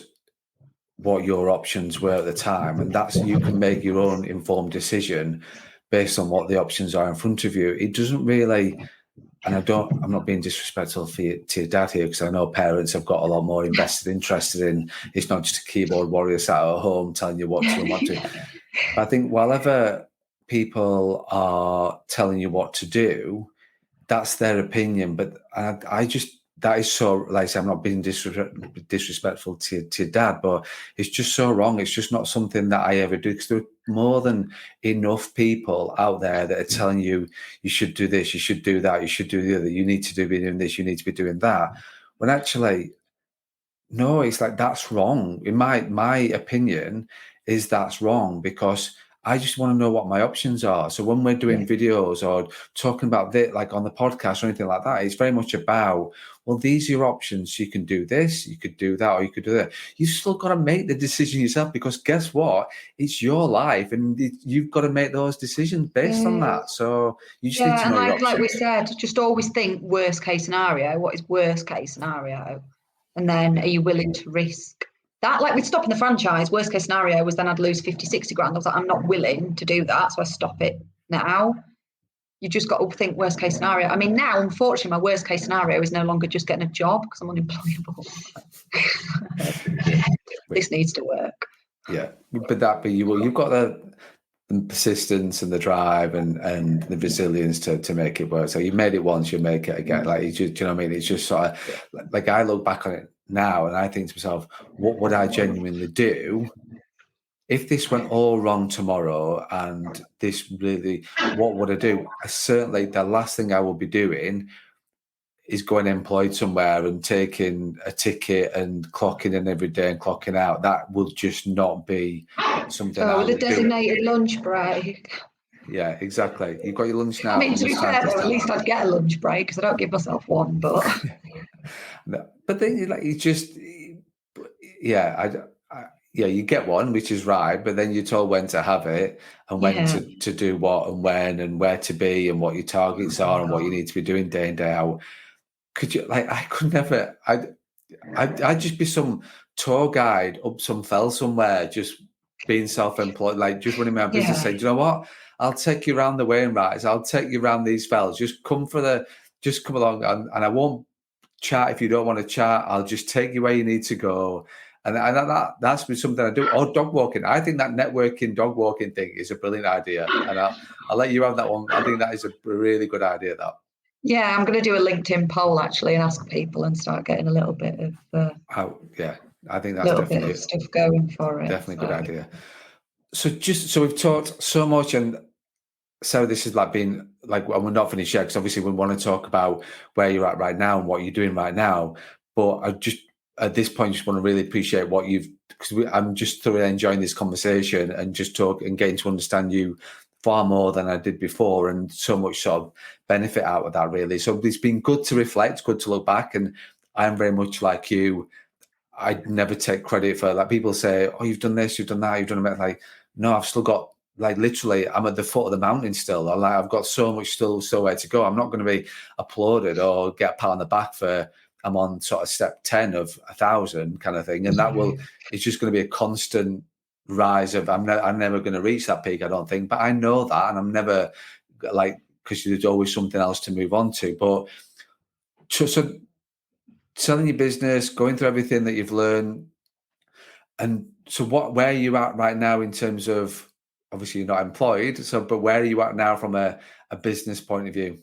what your options were at the time, and that's, you can make your own informed decision based on what the options are in front of you. It doesn't really. And I'm not being disrespectful to your dad here, because I know parents have got a lot more interested in, it's not just a keyboard warrior sat at home telling you what to and what to. But I think whatever people are telling you what to do, that's their opinion. But I just, that is so, like I say, I'm not being disrespectful to your dad, but it's just so wrong. It's just not something that I ever do, because there are more than enough people out there that are telling you, you should do this, you should do that, you should do the other, you need to be doing this, you need to be doing that. When actually, no, it's like, that's wrong. In my opinion, is that's wrong, because I just want to know what my options are. So when we're doing videos or talking about this, like on the podcast or anything like that, it's very much about, well, these are your options. You can do this, you could do that, or you could do that. You still got to make the decision yourself, because guess what? It's your life, and you've got to make those decisions based on that. So you just need to know your options. Like we said, just always think worst case scenario. What is worst case scenario? And then are you willing to risk that? Like with stopping the franchise, worst case scenario was then I'd lose 50, 60 grand. I was like, I'm not willing to do that. So I stop it now. You just got to think worst case scenario. I mean, now, unfortunately, my worst case scenario is no longer just getting a job, because I'm unemployable. This needs to work. Yeah. But you've got the persistence and the drive and the resilience to make it work. So you made it once, you make it again. Like, do you know what I mean? It's just sort of like, I look back on it now and I think to myself, what would I genuinely do if this went all wrong tomorrow? And this really, what would I do? Certainly the last thing I would be doing is going employed somewhere and taking a ticket and clocking in every day and clocking out. That will just not be something. With a designated lunch break. Yeah, exactly. You've got your lunch now. I mean, to be fair, though, at least I'd get a lunch break, because I don't give myself one. But no, but then you just, yeah, you get one, which is right. But then you're told when to have it and when to do what and when and where to be and what your targets are and what you need to be doing day in, day out. Could you, like, I could never, I'd just be some tour guide up some fell somewhere, just being self-employed, like just running my own business, saying, do you know what? I'll take you around the Wainwrights. I'll take you around these fells. Just come along, and I won't chat if you don't want to chat. I'll just take you where you need to go. And that's been something I do. Or dog walking. I think that networking dog walking thing is a brilliant idea. And I'll let you have that one. I think that is a really good idea, that. Yeah, I'm going to do a LinkedIn poll actually and ask people and start getting a little bit of Yeah, I think that's definitely stuff going for it. a good idea. So we've talked so much, and so this is like being like, and we're not finished yet because obviously we want to talk about where you're at right now and what you're doing right now. But I just at this point just want to really appreciate what you've, because I'm just thoroughly enjoying this conversation and just talk and getting to understand you far more than I did before, and so much sort of benefit out of that really. So it's been good to reflect, good to look back, and I'm very much like you. I never take credit for like people say, "Oh, you've done this, you've done that, you've done that." Like, no, I've still got like literally, I'm at the foot of the mountain still. I've got so much still way to go. I'm not going to be applauded or get a pat on the back for I'm on sort of step 10 of 1,000 kind of thing, and that will it's just going to be a constant rise of I'm never going to reach that peak, I don't think, but I know that, and I'm never like because there's always something else to move on to. But so selling your business, going through everything that you've learned, and so where are you at right now in terms of, obviously you're not employed, so but where are you at now from a business point of view?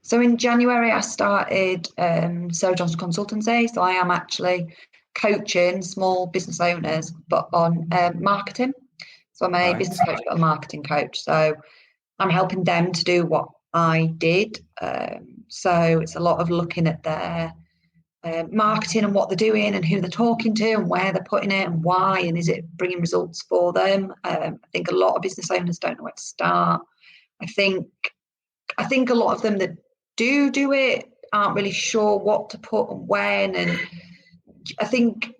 So in January, I started Sarah Johnston Consultancy. So I am actually coaching small business owners, but on marketing. So I'm a Right. business coach, but a marketing coach. So I'm helping them to do what I did. So it's a lot of looking at their marketing and what they're doing and who they're talking to and where they're putting it and why, and is it bringing results for them. I think a lot of business owners don't know where to start. I think a lot of them that do it aren't really sure what to put and when. And I think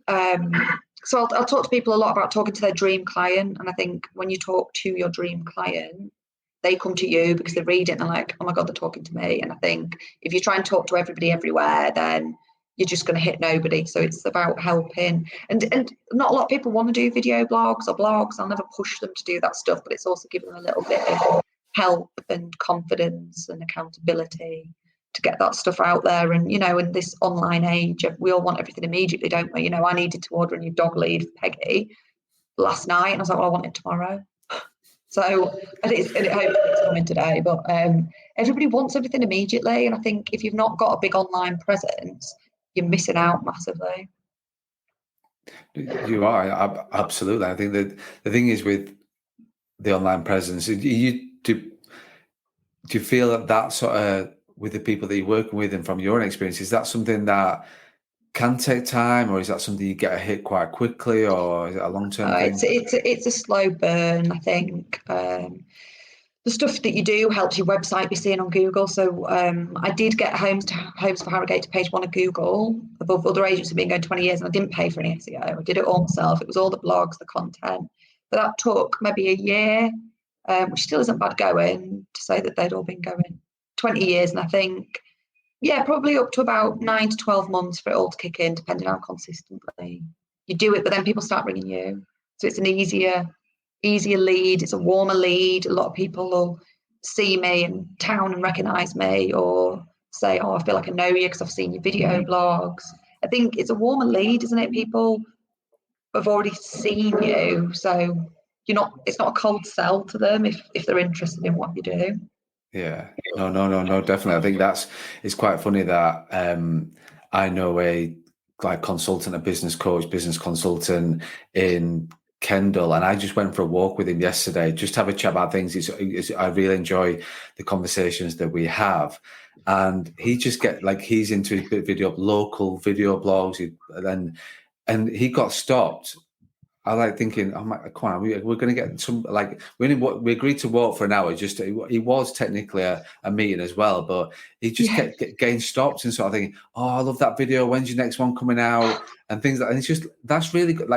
so I'll talk to people a lot about talking to their dream client. And I think when you talk to your dream client, they come to you because they read it and they're like, oh my God, they're talking to me. And I think if you try and talk to everybody everywhere, then you're just going to hit nobody. So it's about helping. And not a lot of people want to do video blogs or blogs. I'll never push them to do that stuff, but it's also giving them a little bit of help and confidence and accountability to get that stuff out there. And, in this online age, we all want everything immediately, don't we? I needed to order a new dog lead for Peggy last night, and I was like, well, I want it tomorrow. So, and hopefully it's coming today, but everybody wants everything immediately. And I think if you've not got a big online presence, you're missing out massively. You are, absolutely. I think that the thing is with the online presence, do you feel that sort of with the people that you're working with and from your own experience, is that something that can take time, or is that something you get a hit quite quickly, or is it a long-term thing? It's a slow burn, I think. The stuff that you do helps your website be seen on Google. So I did get Homes for Harrogate to page 1 of Google above other agents who've been going 20 years, and I didn't pay for any SEO. I did it all myself. It was all the blogs, the content. But that took maybe a year, which still isn't bad going, to say that they'd all been going 20 years. And I think, yeah, probably up to about 9 to 12 months for it all to kick in, depending on how consistently you do it. But then people start ringing you. So it's an easier lead. It's a warmer lead. A lot of people will see me in town and recognize me, or say, oh, I feel like I know you because I've seen your video blogs. I think it's a warmer lead, isn't it? People have already seen you, so it's not a cold sell to them if they're interested in what you do. Yeah, no, definitely. I think it's quite funny that I know a consultant, a business coach, business consultant in Kendall, and I just went for a walk with him yesterday, just to have a chat about things. I really enjoy the conversations that we have, and he just he's into his local video blogs, and he got stopped. I like thinking, oh my, come on, we're going to get some, we agreed to walk for an hour. It was technically a meeting as well, but he just kept getting stopped and sort of thinking, oh, I love that video. When's your next one coming out? And things like that. And it's just, that's really good.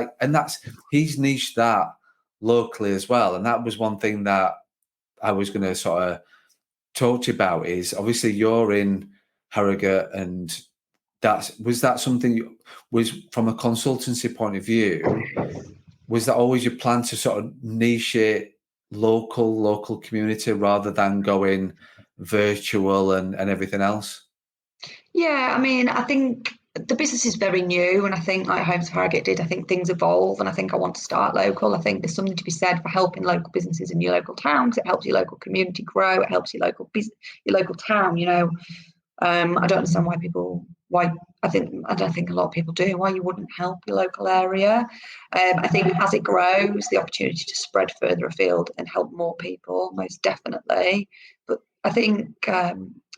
He's niched that locally as well. And that was one thing that I was going to sort of talk to you about is obviously you're in Harrogate, and was that something was from a consultancy point of view? Was that always your plan to sort of niche it local community rather than going virtual and everything else? Yeah, I mean, I think the business is very new, and I think like Homes for Harrogate did, I think things evolve, and I think I want to start local. I think there's something to be said for helping local businesses in your local towns. It helps your local community grow. It helps your local town. I don't understand why I don't think a lot of people do, why you wouldn't help your local area. I think as it grows, the opportunity to spread further afield and help more people, most definitely. But I think,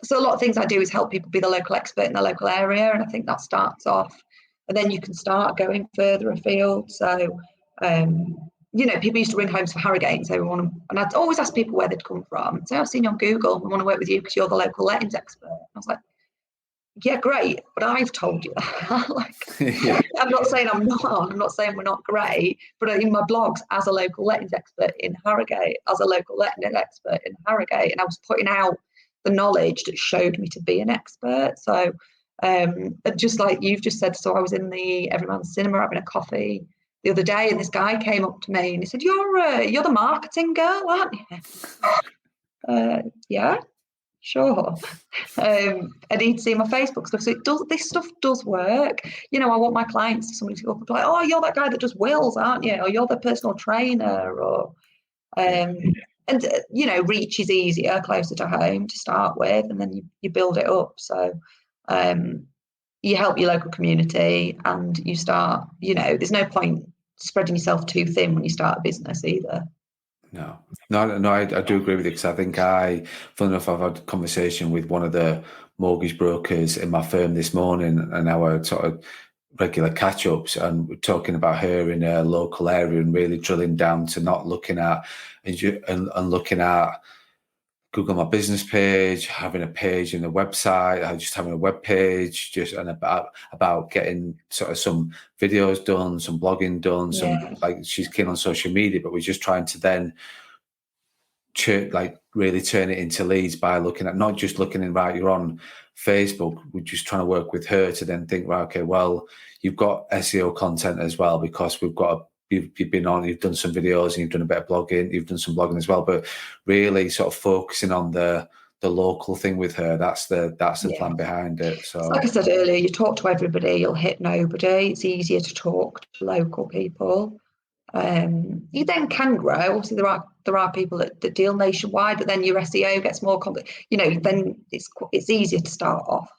so a lot of things I do is help people be the local expert in their local area. And I think that starts off, and then you can start going further afield. So, people used to ring homes for Harrogate and say, and I'd always ask people where they'd come from. So I've seen you on Google, we want to work with you because you're the local lettings expert. I was like, yeah, great, but I've told you that. I'm not saying I'm not saying we're not great, but in my blogs, as a local lettings expert in Harrogate, as a local lettings expert in Harrogate, and I was putting out the knowledge that showed me to be an expert. So just like you've just said, so I was in the Everyman's Cinema having a coffee the other day, and this guy came up to me and he said, you're the marketing girl, aren't you? Yeah. Sure. And he'd see my Facebook stuff. So this stuff does work. I want my clients to somebody to go up and be like, oh, you're that guy that does wills, aren't you? Or you're the personal trainer, or reach is easier, closer to home to start with, and then you build it up. So you help your local community, and you start, there's no point spreading yourself too thin when you start a business either. No, I do agree with you, because I think funny enough, I've had a conversation with one of the mortgage brokers in my firm this morning, and our sort of regular catch-ups, and we're talking about her in her local area and really drilling down to not looking at and looking at Google My Business page, having a page in the website, just having a web page, and about getting sort of some videos done, some blogging done, some, like, she's keen on social media, but we're just trying to then really turn it into leads by looking at, not just looking in, right, you're on Facebook, we're just trying to work with her to then think, right, okay, well, you've got SEO content as well, because you've been on, you've done some videos and you've done a bit of blogging, you've done some blogging as well, but really sort of focusing on the local thing with her. That's the plan behind it. So, like I said earlier, you talk to everybody, you'll hit nobody. It's easier to talk to local people. You then can grow. Obviously, there are people that deal nationwide, but then your SEO gets more complicated. Then it's easier to start off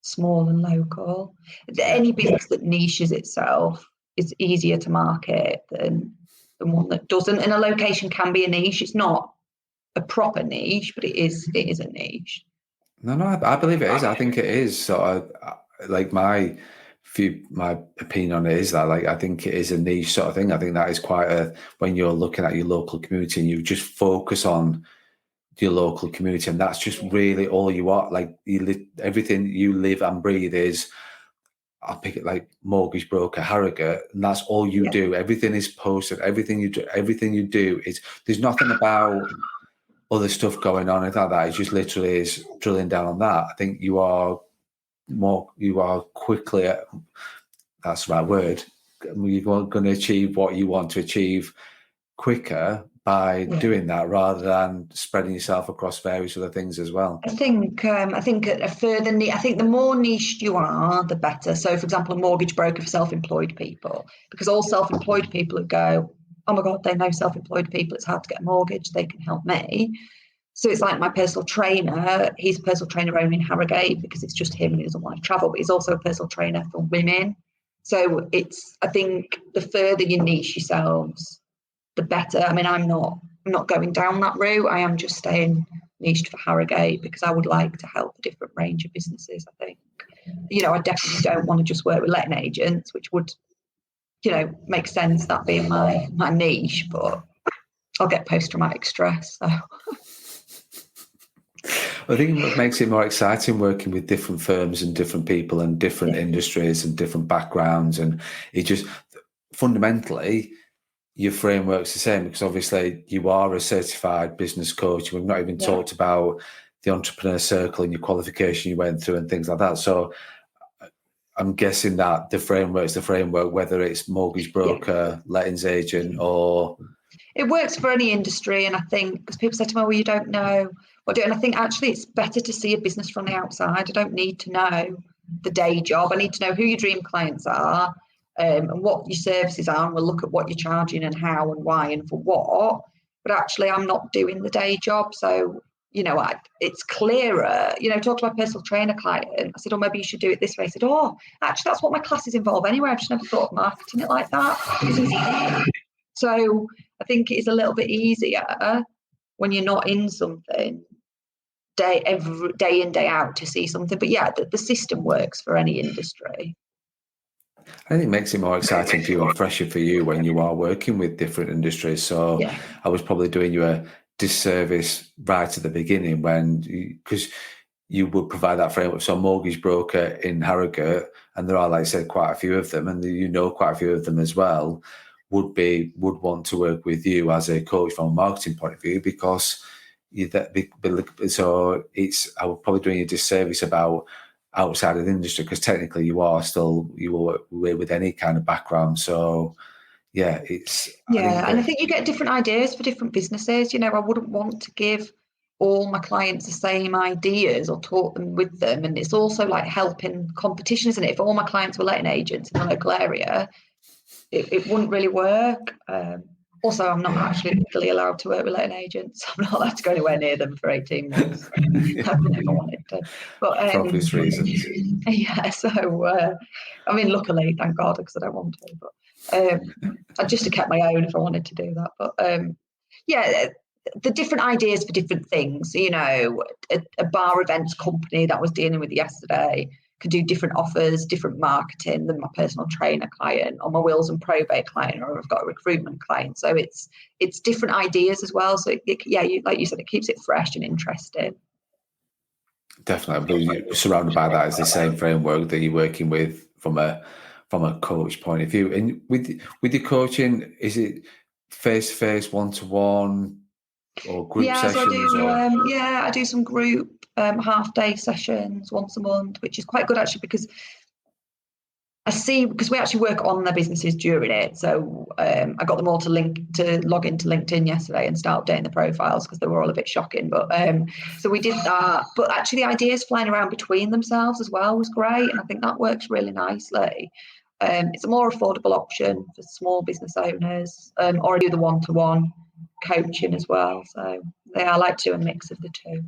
small and local. Any business that niches itself is easier to market than one that doesn't. And a location can be a niche. It's not a proper niche, but it is a niche. No, I believe it is. I think it is. So, my opinion on it is that, I think it is a niche sort of thing. I think that is quite when you're looking at your local community and you just focus on your local community, and that's just really all you are. Everything you live and breathe is, I'll pick it like mortgage broker Harrogate, and that's all you do. Everything is posted. Everything you do is, there's nothing about other stuff going on and like that. It just literally is drilling down on that. I think you are quickly, that's the right word, you're going to achieve what you want to achieve quicker by doing that, rather than spreading yourself across various other things as well. I think a further I think the more niched you are, the better. So, for example, a mortgage broker for self-employed people, because all self-employed people would go, oh my God, they know self-employed people, it's hard to get a mortgage, they can help me. So it's like my personal trainer. He's a personal trainer only in Harrogate because it's just him and he doesn't want to travel, but he's also a personal trainer for women. So I think the further you niche yourselves, the better. I mean, I'm not going down that route. I am just staying niched for Harrogate because I would like to help a different range of businesses. I think, I definitely don't want to just work with letting agents, which would, make sense, that being my niche, but I'll get post-traumatic stress. So. I think what makes it more exciting working with different firms and different people and different industries and different backgrounds, and it just fundamentally your framework's the same, because obviously you are a certified business coach. We've not even talked about the entrepreneur circle and your qualification you went through and things like that. So I'm guessing that the framework's the framework, whether it's mortgage broker, lettings agent, or... It works for any industry. And I think, because people say to me, well, you don't know what to do. And I think actually it's better to see a business from the outside. I don't need to know the day job. I need to know who your dream clients are, and what your services are, and we'll look at what you're charging and how and why and for what. But actually, I'm not doing the day job. So it's clearer. Talk to my personal trainer client. I said, maybe you should do it this way. I said, actually, that's what my classes involve anyway. I've just never thought of marketing it like that. So I think it's a little bit easier when you're not in something every day in, day out to see something. But yeah, the system works for any industry. I think it makes it more exciting for you and fresher for you when you are working with different industries. So yeah. I was probably doing you a disservice right at the beginning because you would provide that framework. So mortgage broker in Harrogate, and there are, like I said, quite a few of them, and quite a few of them as well, would want to work with you as a coach from a marketing point of view, because so I would probably doing you a disservice about outside of the industry, because technically you will work with any kind of background. So yeah, I think you get different ideas for different businesses. I wouldn't want to give all my clients the same ideas or talk them with them. And it's also like helping competition, isn't it? If all my clients were letting agents in the local area, it wouldn't really work. Also, I'm not actually legally allowed to work with letting agents. I'm not allowed to go anywhere near them for 18 months. I've never wanted to. But, for obvious reasons. Yeah, so, luckily, thank God, because I don't want to. But I'd just have kept my own if I wanted to do that. But, the different ideas for different things. A bar events company that I was dealing with yesterday could do different offers, different marketing than my personal trainer client or my wills and probate client, or I've got a recruitment client. So it's different ideas as well. So like you said, it keeps it fresh and interesting. Definitely, you're surrounded by that is the same framework that you're working with from a coach point of view. And with your coaching, is it face-to-face, one-to-one, or group sessions? I do some group half-day sessions once a month, which is quite good actually, because we actually work on their businesses during it. So I got them all to log into LinkedIn yesterday and start updating the profiles, because they were all a bit shocking. But so we did that. But actually the ideas flying around between themselves as well was great. And I think that works really nicely. It's a more affordable option for small business owners, or I do the one-to-one coaching as well. So I like to do a mix of the two.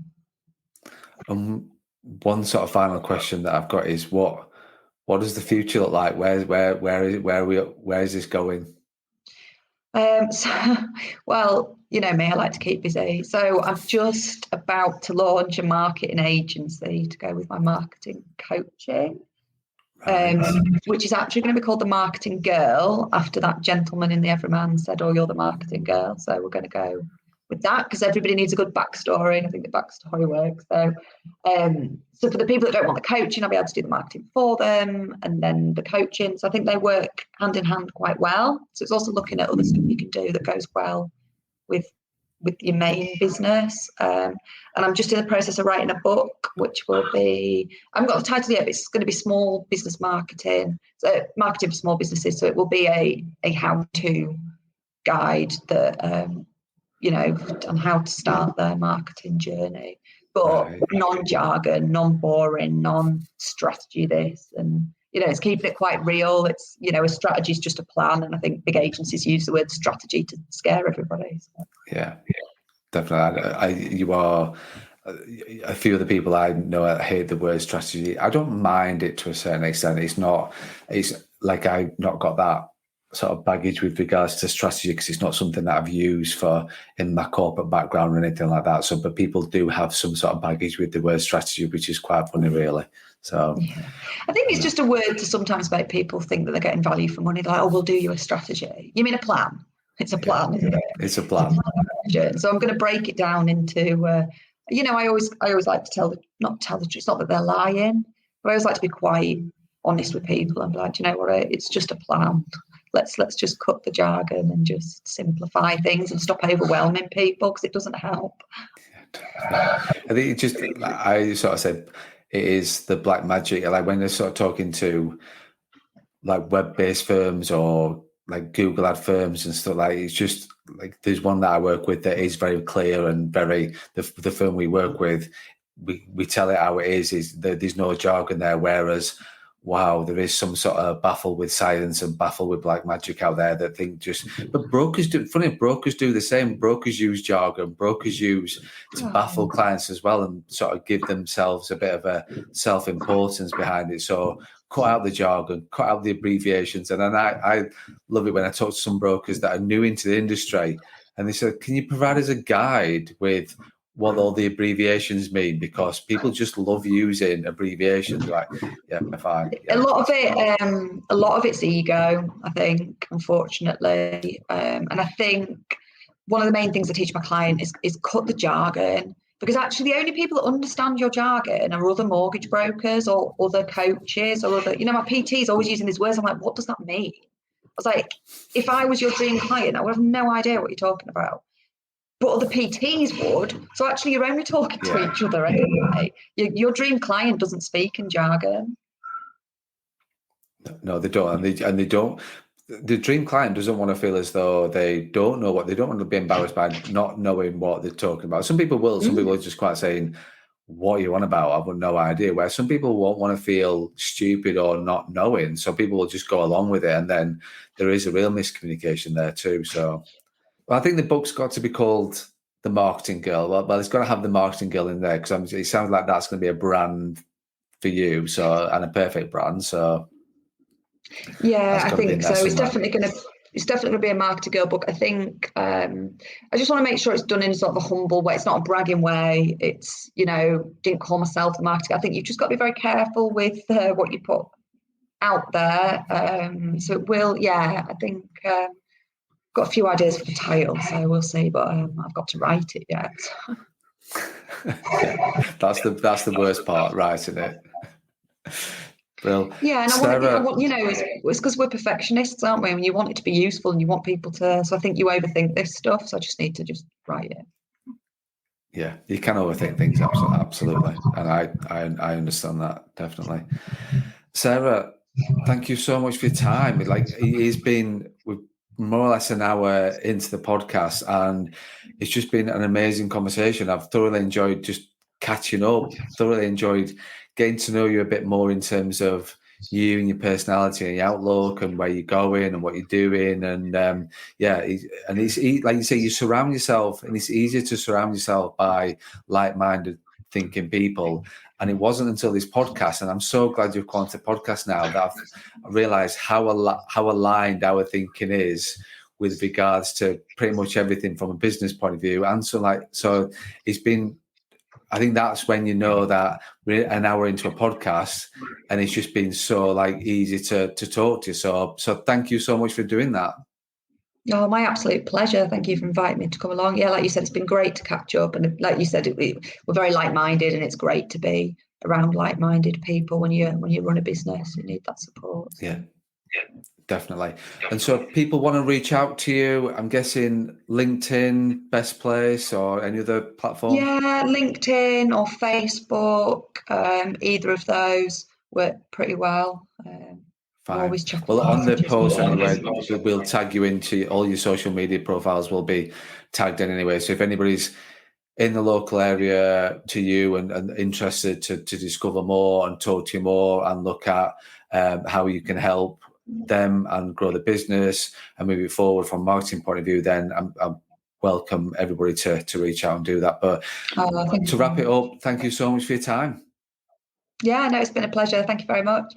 One sort of final question that I've got is what does the future look like? Where is this going? Well, you know me, I like to keep busy. So I'm just about to launch a marketing agency to go with my marketing coaching, which is actually going to be called The Marketing Girl, after that gentleman in The Everyman said, you're the marketing girl. So we're going to go with that, because everybody needs a good backstory, and I think the backstory works. So for the people that don't want the coaching, I'll be able to do the marketing for them, and then the coaching. So I think they work hand in hand quite well. So it's also looking at other stuff you can do that goes well with your main business. And I'm just in the process of writing a book, which will be, I haven't got the title yet, but it's going to be small business marketing. So marketing for small businesses. So it will be a how-to guide that, on how to start their marketing journey, but non-jargon, non-boring, non-strategy this. And, it's keeping it quite real. It's, a strategy is just a plan. And I think big agencies use the word strategy to scare everybody. So. Yeah, definitely. You are a few of the people I know that hate the word strategy. I don't mind it to a certain extent. It's like I've not got that sort of baggage with regards to strategy, because it's not something that I've used in my corporate background or anything like that. So, but people do have some sort of baggage with the word strategy, which is quite funny, really. So, yeah. I think it's just a word to sometimes make people think that they're getting value for money. Like, we'll do you a strategy. You mean a plan? It's a plan, isn't it? It's a plan. So I'm going to break it down into, I always like to not tell the truth. It's not that they're lying, but I always like to be quite honest with people and be like, you know what, it's just a plan. Let's just cut the jargon and just simplify things and stop overwhelming people, because it doesn't help. I think I sort of said it is the black magic. Like when they're sort of talking to like web-based firms or like Google ad firms and stuff, like it's just like there's one that I work with that is very clear and very the firm we work with, we tell it how it is that there's no jargon there, whereas wow, there is some sort of baffle with science and baffle with black magic out there that think but brokers do, brokers do the same. Brokers use jargon, brokers use to baffle clients as well and sort of give themselves a bit of a self-importance behind it. So cut out the jargon, cut out the abbreviations. And then I love it when I talk to some brokers that are new into the industry and they said, can you provide us a guide with what all the abbreviations mean, because people just love using abbreviations. Like, yeah, fine. Yeah. A lot of it's ego, I think, unfortunately. And I think one of the main things I teach my client is cut the jargon, because actually the only people that understand your jargon are other mortgage brokers or other coaches or other, my PT is always using these words. I'm like, what does that mean? I was like, if I was your dream client, I would have no idea what you're talking about. But other PTs would. So actually, you're only talking to each other anyway. Your dream client doesn't speak in jargon. No, they don't, and they don't. The dream client doesn't want to feel as though they don't know what they don't want to be embarrassed by not knowing what they're talking about. Some people will. Some people are just quite saying, "What are you on about? I've got no idea." Where some people won't want to feel stupid or not knowing, so people will just go along with it, and then there is a real miscommunication there too. So. Well, I think the book's got to be called The Marketing Girl. Well, it's got to have the Marketing Girl in there because it sounds like that's going to be a brand for you, and a perfect brand. So, yeah, I think so. It's definitely going to be a Marketing Girl book. I think I just want to make sure it's done in sort of a humble way. It's not a bragging way. It's didn't call myself the marketing. I think you've just got to be very careful with what you put out there. So it will. Yeah, I think. Got a few ideas for the title, so we'll see. But I've got to write it yet. Yeah, that's the worst part, writing it. Well, yeah, and I want it's because we're perfectionists, aren't we? And you want it to be useful, and you want people to. So I think you overthink this stuff. So I just need to just write it. Yeah, you can overthink things, absolutely, and I understand that definitely. Sarah, thank you so much for your time. We've more or less an hour into the podcast, and it's just been an amazing conversation. I've thoroughly enjoyed just catching up, thoroughly enjoyed getting to know you a bit more in terms of you and your personality and your outlook and where you're going and what you're doing. And and it's like you say, you surround yourself, and it's easier to surround yourself by like-minded thinking people. And it wasn't until this podcast, and I'm so glad you've gone to the podcast now, that I've realised how aligned our thinking is with regards to pretty much everything from a business point of view. And so it's been, I think that's when you know that we're an hour into a podcast, and it's just been so easy to talk to you. So thank you so much for doing that. Oh, my absolute pleasure. Thank you for inviting me to come along. Yeah, like you said, it's been great to catch up. And like you said, we're very like-minded, and it's great to be around like-minded people when you run a business. You need that support. So. Yeah, definitely. And so people want to reach out to you, I'm guessing LinkedIn, best place, or any other platform? Yeah, LinkedIn or Facebook, either of those work pretty well. Fine. Well, on the post anyway, we'll tag you into all your social media profiles will be tagged in anyway. So if anybody's in the local area to you and interested to discover more and talk to you more and look at how you can help them and grow the business and move it forward from a marketing point of view, then I'm welcome everybody to reach out and do that. But to wrap it up, thank you so much for your time. Yeah, no, it's been a pleasure. Thank you very much.